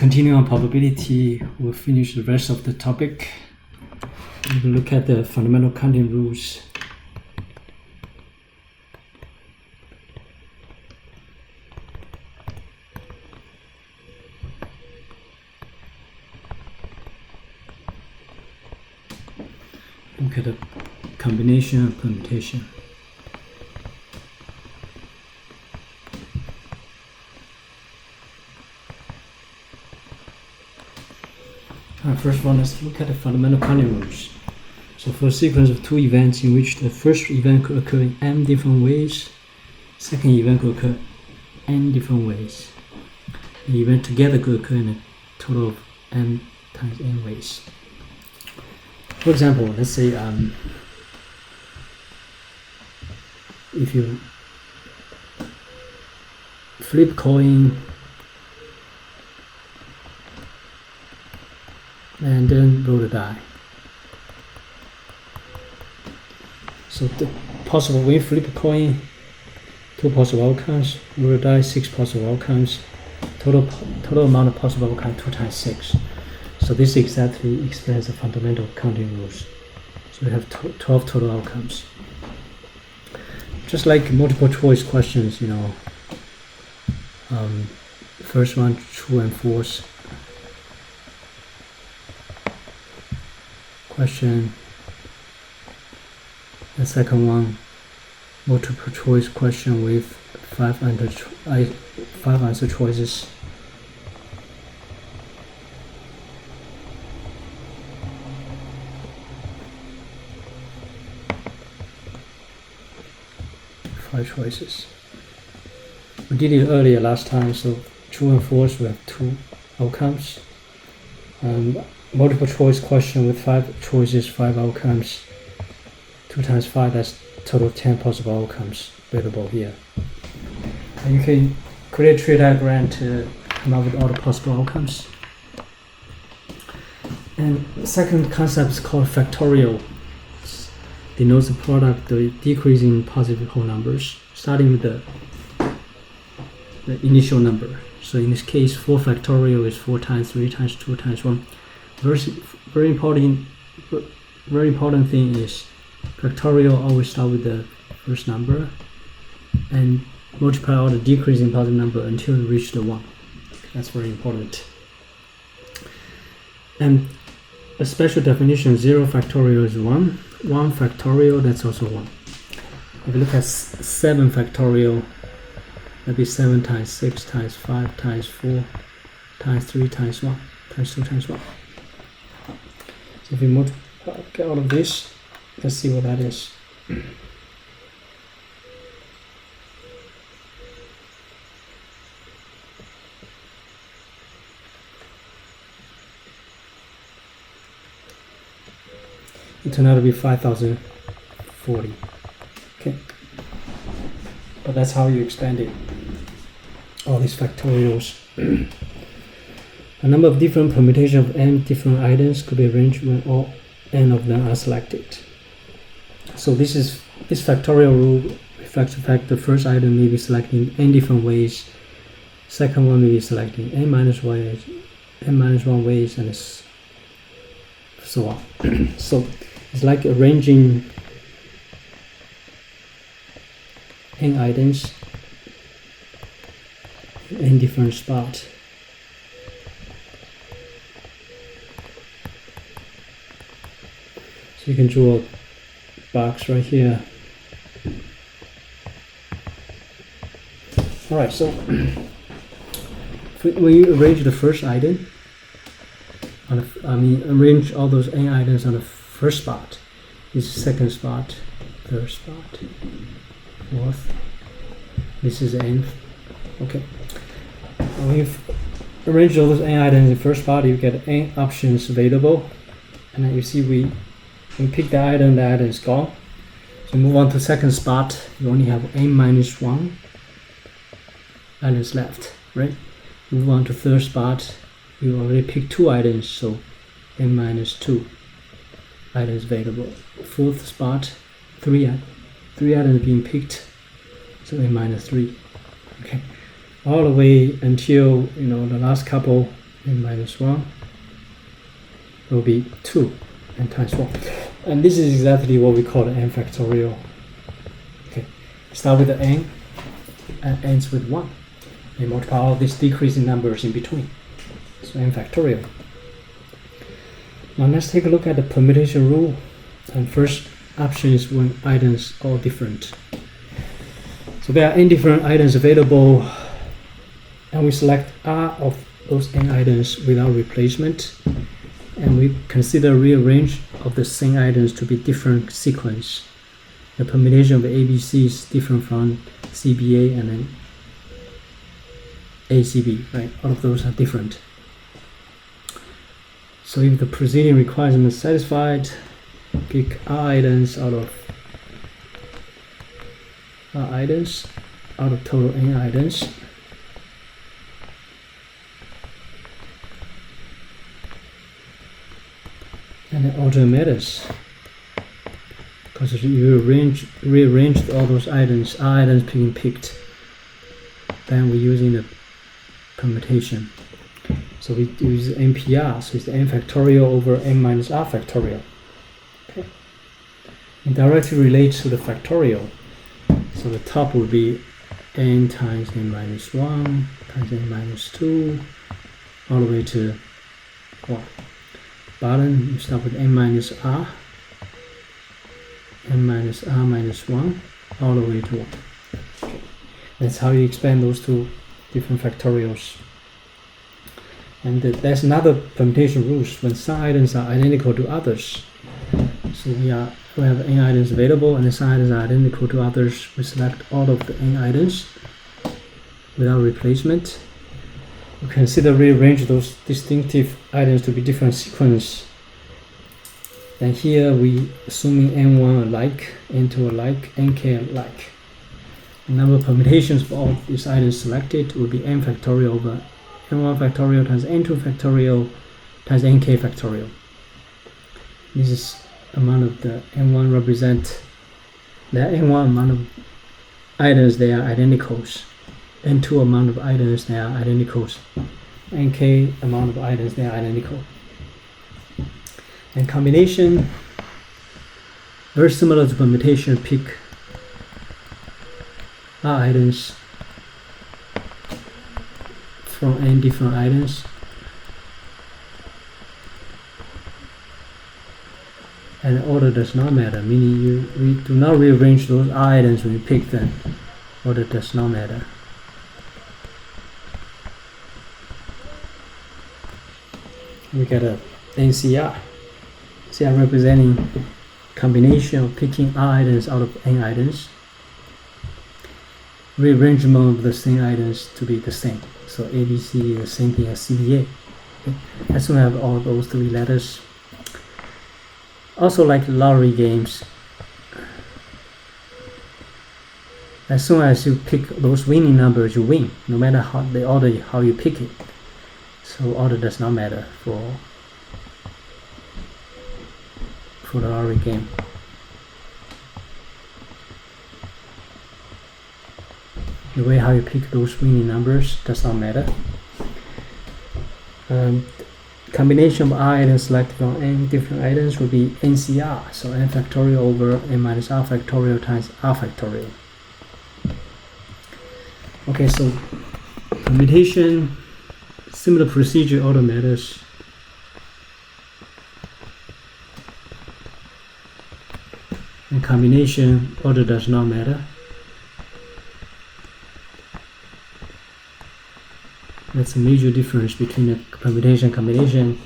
continue on probability. We'll finish the rest of the topic. We'll look at the fundamental counting rules. Look at the combination and permutation. First one, let's look at the fundamental counting rules. So for a sequence of two events in which the first event could occur in m different ways, second event could occur n different ways. The event together could occur in a total of m times n ways. For example, let's say if you flip coin and then roll the die. So the possible when you flip a coin, 2 possible outcomes, roll the die, 6 possible outcomes, total amount of possible outcomes 2 times 6. So this exactly explains the fundamental counting rules. So we have 12 total outcomes. Just like multiple choice questions, you know, first one true and false question, the second one multiple choice question with 5 answer choices. Choices. We did it earlier last time, so true and false we have 2 outcomes. Multiple choice question with 5 choices, 5 outcomes. 2 times 5, that's total 10 possible outcomes available here. And you can create a tree diagram to come up with all the possible outcomes. And the second concept is called factorial. Denotes the product of decreasing positive whole numbers, starting with the initial number. So in this case, 4 factorial is 4 times 3 times 2 times 1. Very important thing is factorial always start with the first number and multiply all the decreasing positive number until you reach the 1. That's very important. And a special definition, 0 factorial is 1. 1 factorial, that's also 1. If you look at 7 factorial, that'd be 7 times 6 times 5 times 4 times 3 times 1 times 2 times 1. So if we multiply all of this, let's see what that is. It turned out to be 5040. Okay, but that's how you expand it. All these factorials. A number of different permutations of n different items could be arranged when all n of them are selected. So this factorial rule reflects the fact the first item may be selected in n different ways. Second one may be selected in n minus 1 ways, and so on. So it's like arranging n items in different spots. So you can draw a box right here. Alright, so when you arrange the first item, arrange all those n items on the first spot. This is second spot, third spot, fourth. This is the nth. Okay. When you've arranged all those n items in the first spot, you get n options available. And then you see we pick the item is gone. So move on to second spot, you only have n minus 1 items left, right? Move on to third spot, you already picked 2 items, so n minus 2 items available. Fourth spot, 3 items being picked, so n minus 3. Okay, all the way until the last couple n minus 1 will be 2 n times 1. And this is exactly what we call the n factorial. Okay, start with the n and ends with 1. And multiply all these decreasing numbers in between. So n factorial. Now let's take a look at the permutation rule. And first option is when items are different. So there are n different items available, and we select R of those n items without replacement, and we consider rearrange of the same items to be different sequence. The permutation of ABC is different from CBA and then ACB, right? All of those are different. So if the preceding requirement is satisfied, pick R items out of total n items. And then alternate methods, because you rearranged all those items, R items being picked, then we're using the permutation. So we use NPR, so it's n factorial over n minus R factorial. Okay. It directly relates to the factorial. So the top would be n times n minus 1 times n minus 2 all the way to 1. Bottom, you start with n minus r minus 1 all the way to 1. Okay. That's how you expand those two different factorials. And there's another permutation rules when some items are identical to others. So we have n items available, and the some items are identical to others. We select all of the n items without replacement. We consider rearrange those distinctive items to be different sequence. And here we assuming n1 alike, n2 alike, nk alike. The number of permutations for all these items selected will be n factorial over n1 factorial times n2 factorial times nk factorial. This is amount of the n1 represent the n1 amount of items they are identicals, n2 amount of items they are identicals, nk amount of items they are identical. And combination, very similar to permutation, pick R items from n different items, and order does not matter, meaning we do not rearrange those R items when we pick them. Order does not matter. We get a NCR. CR representing combination of picking R items out of n items. Rearrangement of the same items to be the same. So ABC is the same thing as CBA. Okay. As soon as we have all those three letters. Also like lottery games. As soon as you pick those winning numbers, you win, no matter how the order how you pick it. So order does not matter for the lottery game. The way how you pick those winning numbers does not matter. Combination of R items selected from n different items will be NCR, so n factorial over n minus R factorial times R factorial. Okay, so permutation, similar procedure, order matters. And combination, order does not matter. That's a major difference between the permutation and combination.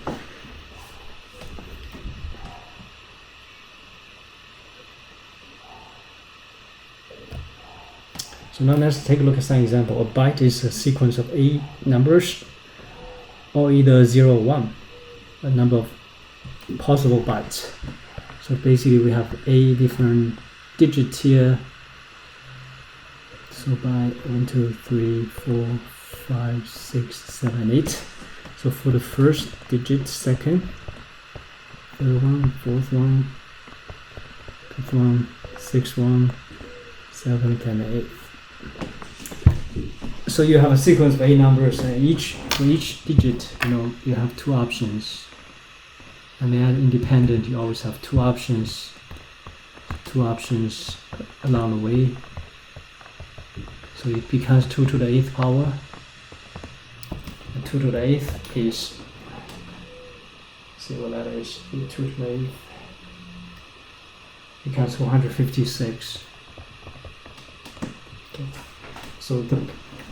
So now let's take a look at some example. A byte is a sequence of 8 numbers, or either 0 or 1, a number of possible bytes. So basically we have 8 different digits here. So by 1, 2, 3, 4, 5, 6, 7, 8. So for the first digit, second, third one, fourth one, fifth one, sixth one, seventh, and eighth. So you have a sequence of 8 numbers, and each For each digit, you have two options. And then independent, you always have two options along the way. So it becomes 2 to the 8th power. And 2 to the 8th is, see what that is, 2 to the 8th becomes 256. Okay. So the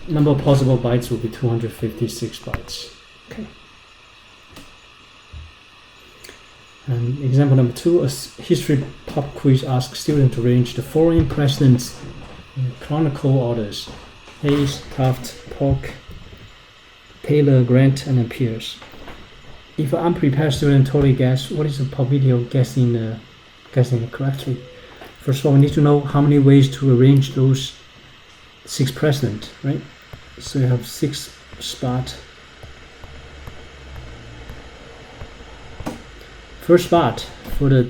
number of possible bytes will be 256 bytes. Okay. And example number 2, a history pop quiz asks students to arrange the following presidents in chronicle orders: Hayes, Taft, Polk, Taylor, Grant, and then Pierce. If an unprepared student totally guess, what is the probability of guessing it correctly? First of all, we need to know how many ways to arrange those 6 presidents, right? So you have 6 spots. First spot for the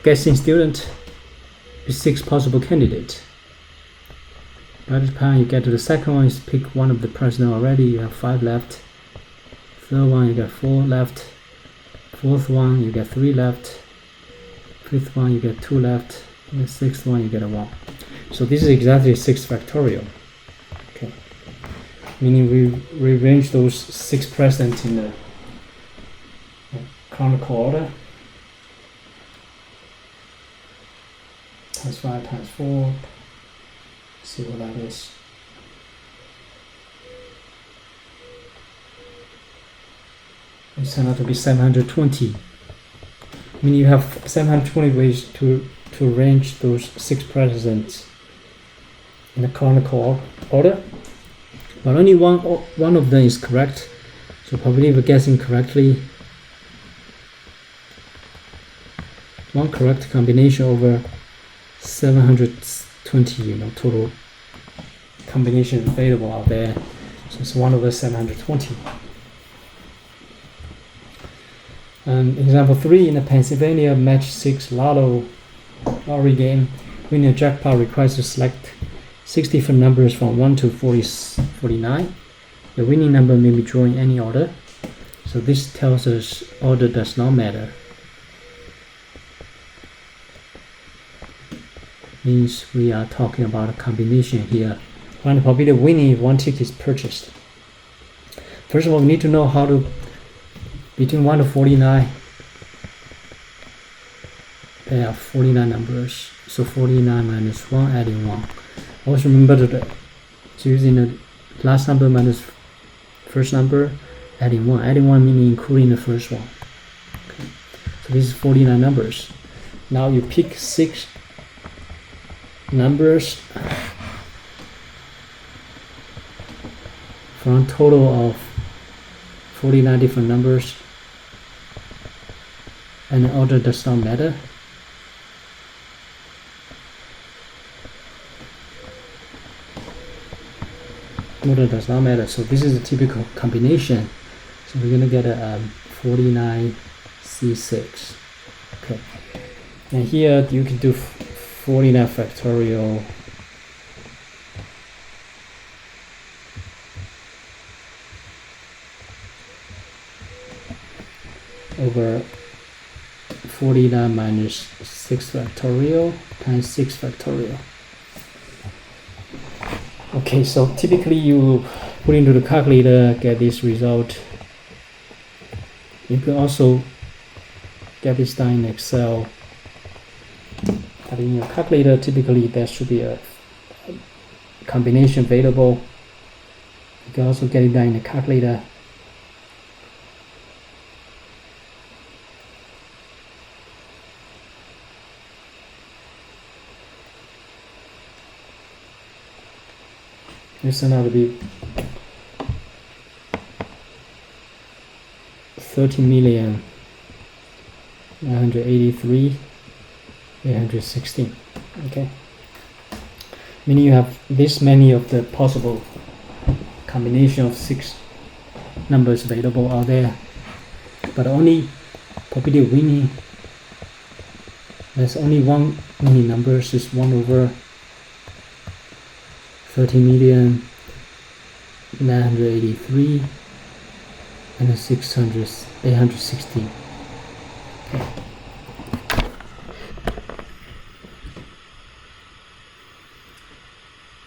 guessing student is 6 possible candidates. By the time you get to the second one, is pick one of the president already. You have 5 left. Third one, you get 4 left. Fourth one, you get 3 left. Fifth one, you get 2 left. And the 6th one, you get a 1. So this is exactly 6 factorial. Okay, meaning we rearrange those 6 presidents in the chronicle order. Times 5 times 4. See what that is. It turned out to be 720. Meaning you have 720 ways to arrange those 6 presidents in the chronicle order, but only one of them is correct. So probably we're guessing correctly. One correct combination over 720, total combination available out there. So it's 1 over 720. Example 3, in the Pennsylvania Match 6 lottery game, winning a jackpot requires to select 6 different numbers from 1 to 49. The winning number may be drawn in any order. So this tells us order does not matter. Means we are talking about a combination here. Find the probability of winning if one ticket is purchased. First of all, we need to know how to, between 1 to 49, there are 49 numbers. So 49 minus 1, adding 1. Also remember that using the last number minus first number, adding 1. Adding 1 meaning including the first one. Okay. So this is 49 numbers. Now you pick 6 numbers from a total of 49 different numbers, and the order does not matter. Order does not matter. So this is a typical combination. So we're gonna get a 49C6. Okay, and here you can do 49 factorial over 49 minus 6 factorial times 6 factorial. Okay, so typically you put into the calculator, get this result. You can also get this done in Excel. But in your calculator, typically there should be a combination available. You can also get it done in the calculator. This turned out to be 30,983,816. Okay, meaning you have this many of the possible combination of 6 numbers available out there, but only probability of winning, there's only one winning number, is 1 over 30,983,816. and then 600, 816.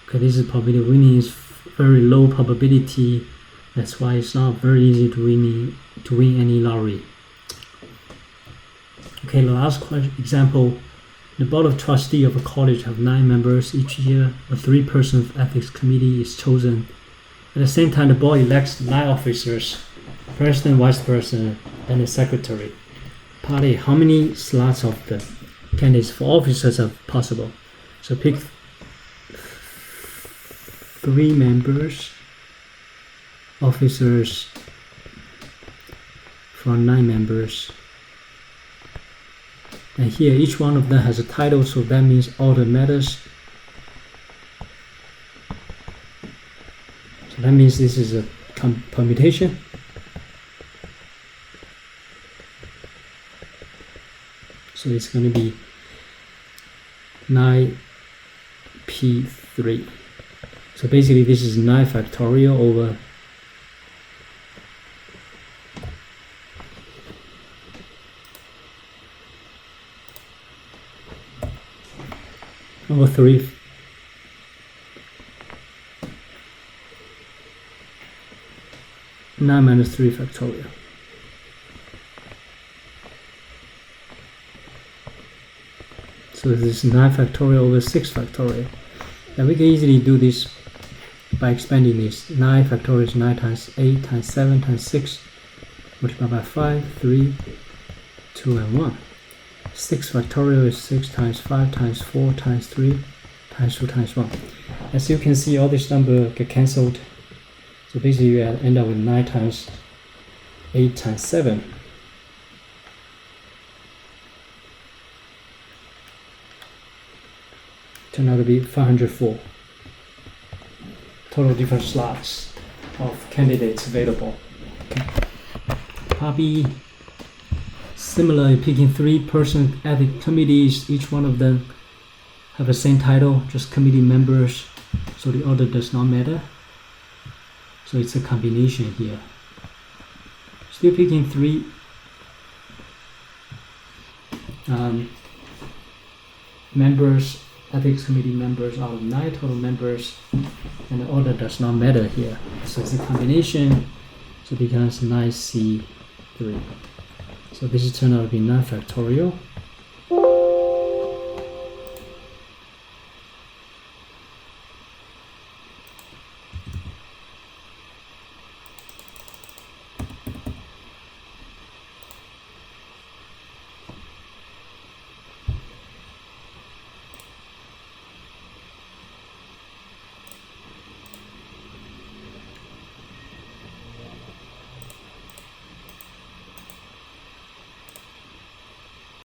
Okay, this is probably the winning is very low probability. That's why it's not very easy to win any lottery. Okay, the last example. The board of trustees of a college have 9 members. Each year, a 3-person ethics committee is chosen. At the same time, the board elects 9 officers, president, vice president, and the secretary. Party, how many slots of the candidates for officers are possible? So pick 3 members, officers from 9 members. And here each one of them has a title, so that means all the matters. So that means this is a permutation. So it's going to be 9p3. So basically this is 9 factorial over 3. Nine minus 3 factorial. So this is 9 factorial over 6 factorial. And we can easily do this by expanding this. 9 factorial is 9 times 8 times 7 times 6 multiplied by 5, 3, 2, and 1. 6 factorial is 6 times 5 times 4 times 3 times 2 times 1. As you can see, all this number get cancelled. So basically you end up with 9 times 8 times 7. Turn out to be 504. Total different slots of candidates available. Okay. Probably similar, picking 3-person ethics committees. Each one of them have the same title, just committee members. So the order does not matter. So it's a combination here. Still picking 3 members, ethics committee members out of 9 total members, and the order does not matter here. So it's a combination, so it becomes 9c3. So this is turned out to be 9 factorial.